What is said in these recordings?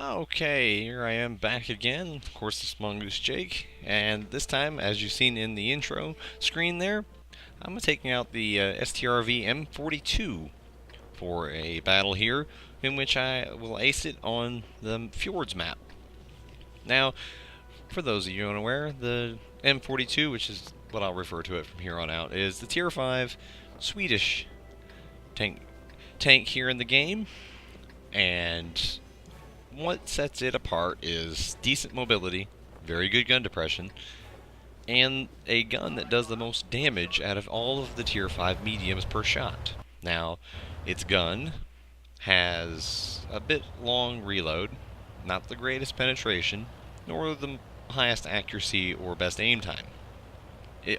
Okay, here I am back again, of course, this Mongoose Jake, and this time, as you've seen in the intro screen there, I'm taking out the Strv M42 for a battle here, in which I will ace it on the Fjords map. Now, for those of you unaware, the M42, which is what I'll refer to it from here on out, is the Tier 5 Swedish tank here in the game, and what sets it apart is decent mobility, very good gun depression, and a gun that does the most damage out of all of the Tier 5 mediums per shot. Now, its gun has a bit long reload, not the greatest penetration, nor the highest accuracy or best aim time.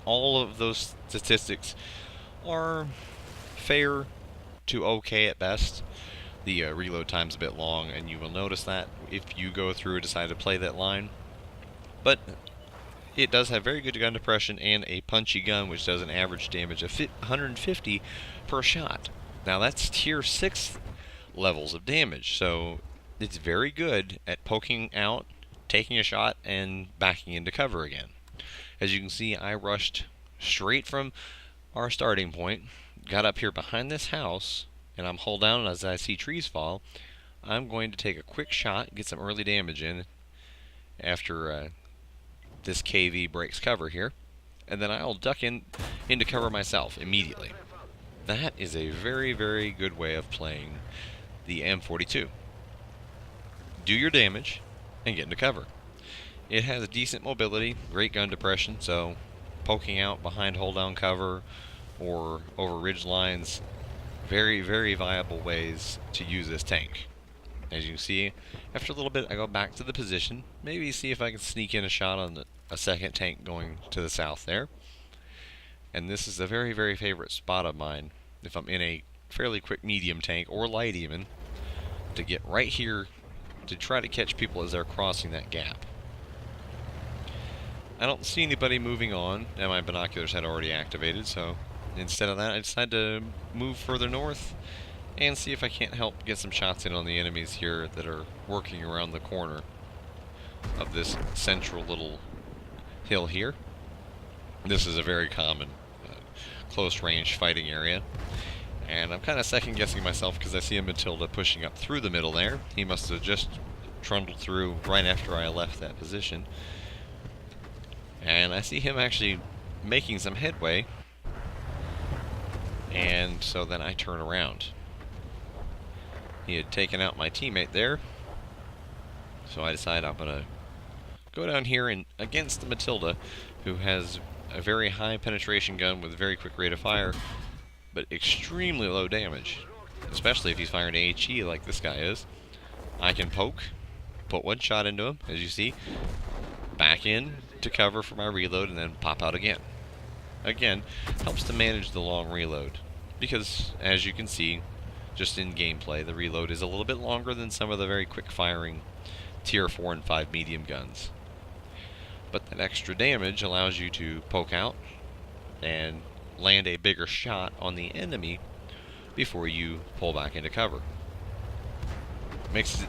All of those statistics are fair to okay at best. The reload time's a bit long, and you will notice that if you go through and decide to play that line. But it does have very good gun depression and a punchy gun, which does an average damage of 150 per shot. Now that's tier 6 levels of damage, so it's very good at poking out, taking a shot, and backing into cover again. As you can see, I rushed straight from our starting point, got up here behind this house, and I'm hull down, and as I see trees fall, I'm going to take a quick shot, get some early damage in after this KV breaks cover here, and then I'll duck into cover myself immediately. That is a very, very good way of playing the M42. Do your damage and get into cover. It has decent mobility, great gun depression, so poking out behind hold down cover or over ridge lines, very, very viable ways to use this tank. As you can see, after a little bit I go back to the position, maybe see if I can sneak in a shot on a second tank going to the south there. And this is a very, very favorite spot of mine if I'm in a fairly quick medium tank, or light even, to get right here to try to catch people as they're crossing that gap. I don't see anybody moving on, and my binoculars had already activated, so instead of that, I decided to move further north and see if I can't help get some shots in on the enemies here that are working around the corner of this central little hill here. This is a very common close range fighting area, and I'm kind of second guessing myself because I see a Matilda pushing up through the middle there. He must have just trundled through right after I left that position, and I see him actually making some headway. And so then I turn around. He had taken out my teammate there, so I decide I'm going to go down here and against the Matilda, who has a very high penetration gun with a very quick rate of fire, but extremely low damage, especially if he's firing HE like this guy is. I can poke, put one shot into him, as you see, back in to cover for my reload, and then pop out again. Again, helps to manage the long reload, because as you can see just in gameplay, the reload is a little bit longer than some of the very quick firing tier 4 and 5 medium guns. But that extra damage allows you to poke out and land a bigger shot on the enemy before you pull back into cover. It makes the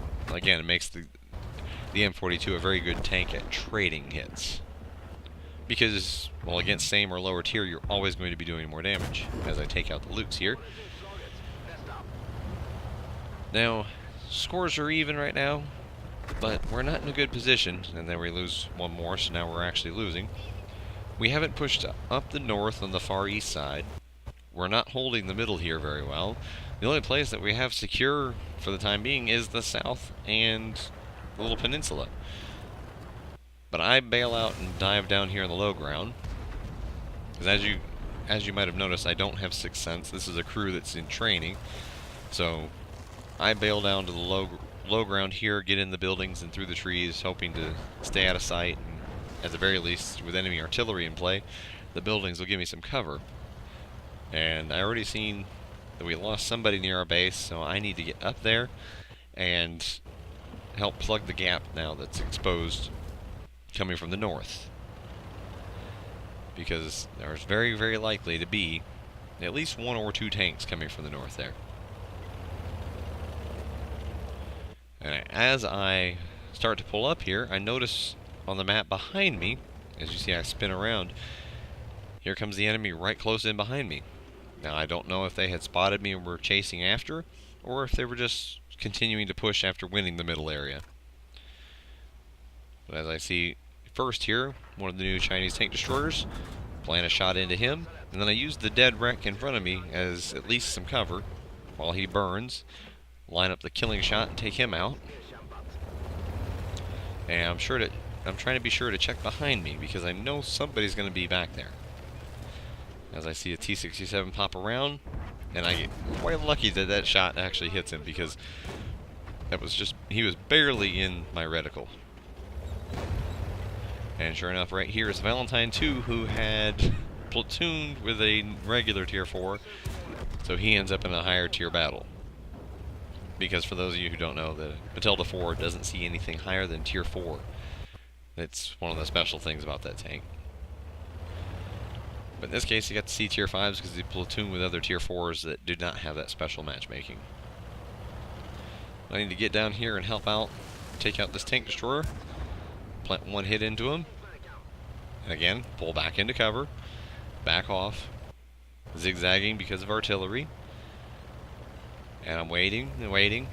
M42 a very good tank at trading hits. Because, well, against same or lower tier, you're always going to be doing more damage, as I take out the loots here. Now, scores are even right now, but we're not in a good position, and then we lose one more, so now we're actually losing. We haven't pushed up the north on the far east side. We're not holding the middle here very well. The only place that we have secure for the time being is the south and the little peninsula. But I bail out and dive down here in the low ground, because as you might have noticed, I don't have Sixth Sense. This is a crew that's in training, so I bail down to the low ground here, get in the buildings and through the trees, hoping to stay out of sight, and at the very least, with enemy artillery in play, the buildings will give me some cover. And I already seen that we lost somebody near our base, so I need to get up there and help plug the gap now that's exposed coming from the north, because there's very, very likely to be at least one or two tanks coming from the north there. And as I start to pull up here, I notice on the map behind me, as you see I spin around, here comes the enemy right close in behind me. Now I don't know if they had spotted me and were chasing after, or if they were just continuing to push after winning the middle area. But as I see first here, one of the new Chinese tank destroyers, plant a shot into him, and then I use the dead wreck in front of me as at least some cover while he burns, line up the killing shot and take him out. And I'm trying to be sure to check behind me because I know somebody's going to be back there. As I see a T-67 pop around, and I get quite lucky that that shot actually hits him because he was barely in my reticle. And sure enough, right here is Valentine 2, who had platooned with a regular Tier 4, so he ends up in a higher tier battle. Because for those of you who don't know, the Matilda 4 doesn't see anything higher than Tier 4. It's one of the special things about that tank. But in this case, you got to see Tier 5s because he platooned with other Tier 4s that do not have that special matchmaking. I need to get down here and help out, take out this tank destroyer, plant one hit into him, and again, pull back into cover, back off, zigzagging because of artillery. And I'm waiting and waiting,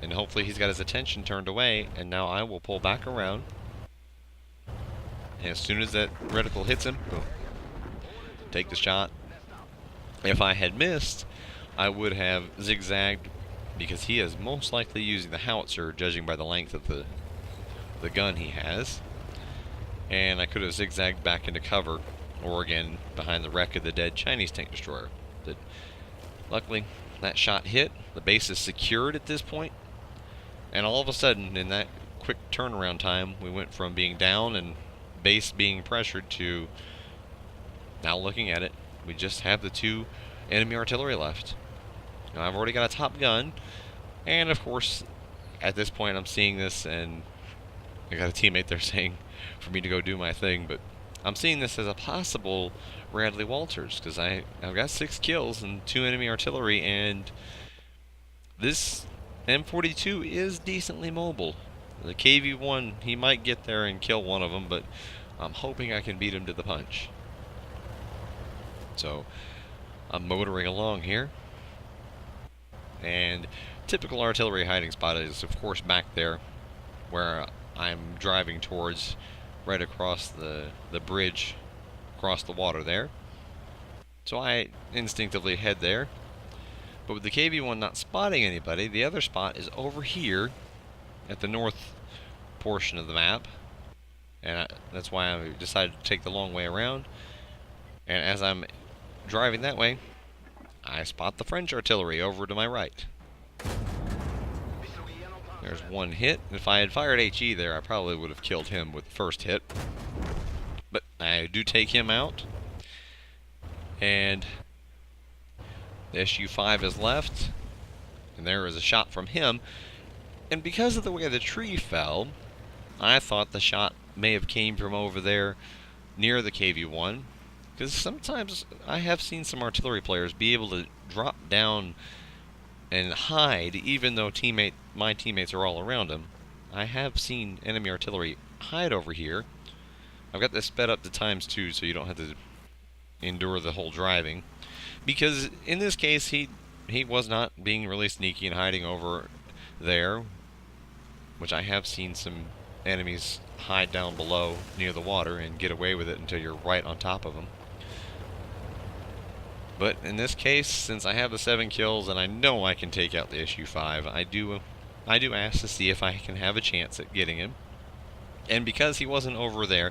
and hopefully he's got his attention turned away, and now I will pull back around. And as soon as that reticle hits him, boom, take the shot. If I had missed, I would have zigzagged because he is most likely using the howitzer, judging by the length of the gun he has. And I could have zigzagged back into cover, or again behind the wreck of the dead Chinese tank destroyer. But luckily, that shot hit. The base is secured at this point, and all of a sudden, in that quick turnaround time, we went from being down and base being pressured to now looking at it, we just have the two enemy artillery left. Now I've already got a top gun, and of course, at this point, I'm seeing this, and I got a teammate there saying for me to go do my thing, but I'm seeing this as a possible Radley Walters, because I've got 6 kills and 2 enemy artillery, and this M42 is decently mobile. The KV-1, he might get there and kill one of them, but I'm hoping I can beat him to the punch. So, I'm motoring along here, and typical artillery hiding spot is, of course, back there, where I'm driving towards, right across the bridge, across the water there. So I instinctively head there. But with the KV-1 not spotting anybody, the other spot is over here at the north portion of the map. And that's why I decided to take the long way around. And as I'm driving that way, I spot the French artillery over to my right. There's one hit. If I had fired HE there, I probably would have killed him with the first hit. But I do take him out. And the SU-5 is left. And there is a shot from him. And because of the way the tree fell, I thought the shot may have came from over there near the KV-1. Because sometimes I have seen some artillery players be able to drop down and hide, even though my teammates are all around him. I have seen enemy artillery hide over here. I've got this sped up to ×2 so you don't have to endure the whole driving. Because in this case, he was not being really sneaky and hiding over there, which I have seen some enemies hide down below near the water and get away with it until you're right on top of them. But in this case, since I have the 7 kills and I know I can take out the SU-5, I do ask to see if I can have a chance at getting him. And because he wasn't over there,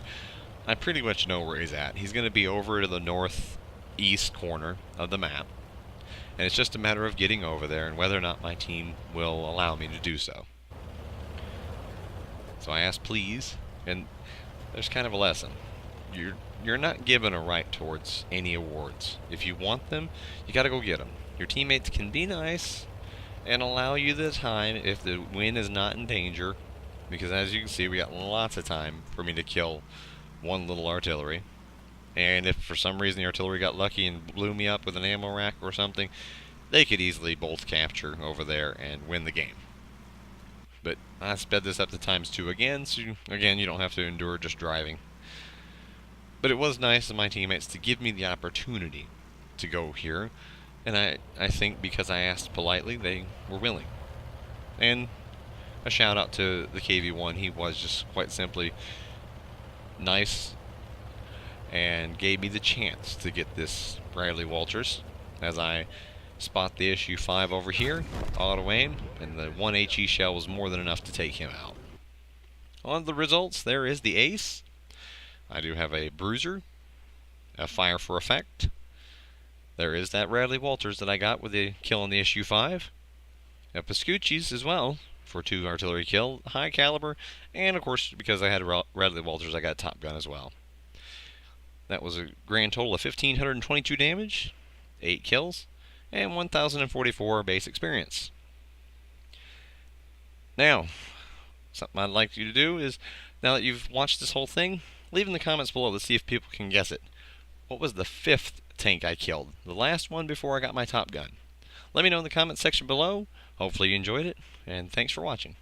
I pretty much know where he's at. He's going to be over to the northeast corner of the map. And it's just a matter of getting over there and whether or not my team will allow me to do so. So I ask please, and there's kind of a lesson. You're not given a right towards any awards. If you want them, you gotta go get them. Your teammates can be nice and allow you the time if the win is not in danger, because as you can see, we got lots of time for me to kill one little artillery. And if for some reason the artillery got lucky and blew me up with an ammo rack or something, they could easily both capture over there and win the game. But I sped this up to ×2 again, so again, you don't have to endure just driving. But it was nice of my teammates to give me the opportunity to go here, and I think because I asked politely, they were willing. And a shout out to the KV1, he was just quite simply nice and gave me the chance to get this Radley Walters as I spot the SU-5 over here, auto aim, and the 1 HE shell was more than enough to take him out. On the results, there is the ace. I do have a bruiser, a fire for effect. There is that Radley Walters that I got with the kill on the SU-5. A Pascucci's as well for 2 artillery kill, high caliber, and of course because I had Radley Walters, I got Top Gun as well. That was a grand total of 1,522 damage, 8 kills, and 1,044 base experience. Now, something I'd like you to do is, now that you've watched this whole thing, leave in the comments below to see if people can guess it. What was the 5th tank I killed? The last one before I got my Top Gun. Let me know in the comments section below. Hopefully you enjoyed it, and thanks for watching.